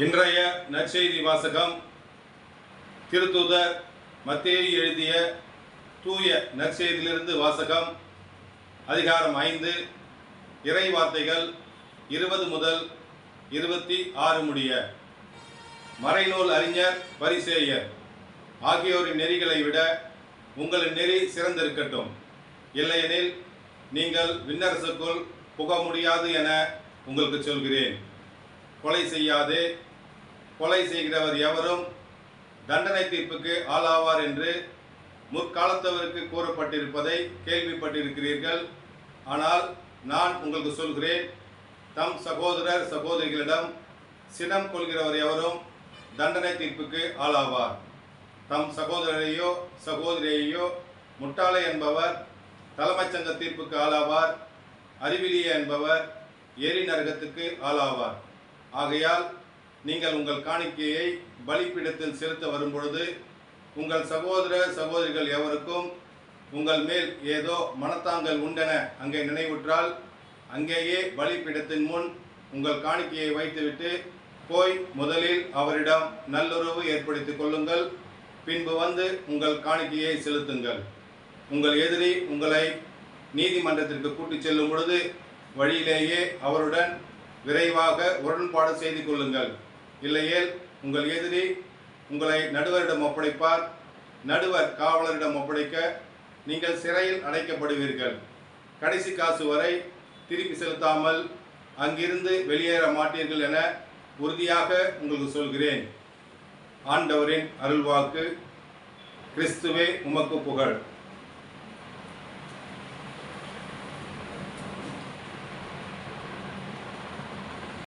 இன்றைய நற்செய்தி வாசகம் திருத்தூதர் மத்தேயு எழுதிய தூய நற்செய்தியிலிருந்து வாசகம். அதிகாரம் 5, இறை வார்த்தைகள் 20 முதல் 26 முடிய. மறைநூல் அறிஞர் பரிசேயர் ஆகியோரின் நெறிகளை விட உங்களின் நெறி சிறந்திருக்கட்டும், இல்லையெனில் நீங்கள் விண்ணரசுக்குள் புக முடியாது என உங்களுக்கு சொல்கிறேன். கொலை செய்யாதே, கொலை செய்கிறவர் எவரும் தண்டனை தீர்ப்புக்கு ஆளாவார் என்று முற்காலத்தவருக்கு கூறப்பட்டிருப்பதை கேள்விப்பட்டிருக்கிறீர்கள். ஆனால் நான் உங்களுக்கு சொல்கிறேன், தம் சகோதரர் சகோதரிகளிடம் சினம் கொள்கிறவர் எவரும் தண்டனை தீர்ப்புக்கு ஆளாவார். தம் சகோதரரையோ சகோதரியையோ முட்டாளை என்பவர் தலைமைச் சங்க தீர்ப்புக்கு ஆளாவார். அறிவிலிய என்பவர் எரி நரகத்துக்கு ஆளாவார். ஆகையால் நீங்கள் உங்கள் காணிக்கையை பலிபீடத்தில் செலுத்த வரும்பொழுது உங்கள் சகோதர சகோதரிகள் எவருக்கும் உங்கள் மேல் ஏதோ மனத்தாங்கல் உண்டென அங்கே நினைவுற்றால், அங்கேயே பலிபீடத்தின் முன் உங்கள் காணிக்கையை வைத்துவிட்டு போய் முதலில் அவரிடம் நல்லுறவு ஏற்படுத்திக் கொள்ளுங்கள். பின்பு வந்து உங்கள் காணிக்கையை செலுத்துங்கள். உங்கள் எதிரி உங்களை நீதிமன்றத்திற்கு கூட்டிச் செல்லும் பொழுது வழியிலேயே அவருடன் விரைவாக உடன்பாடு செய்து கொள்ளுங்கள். இல்லையேல் உங்கள் எதிரி உங்களை நடுவரிடம் ஒப்படைப்பார். நடுவர் காவலரிடம் ஒப்படைக்க நீங்கள் சிறையில் அடைக்கப்படுவீர்கள். கடைசி காசு வரை திருப்பி செலுத்தாமல் அங்கிருந்து வெளியேற மாட்டீர்கள் என உறுதியாக உங்களுக்கு சொல்கிறேன். ஆண்டவரின் அருள்வாக்கு. கிறிஸ்துவே உமக்கு புகழ்.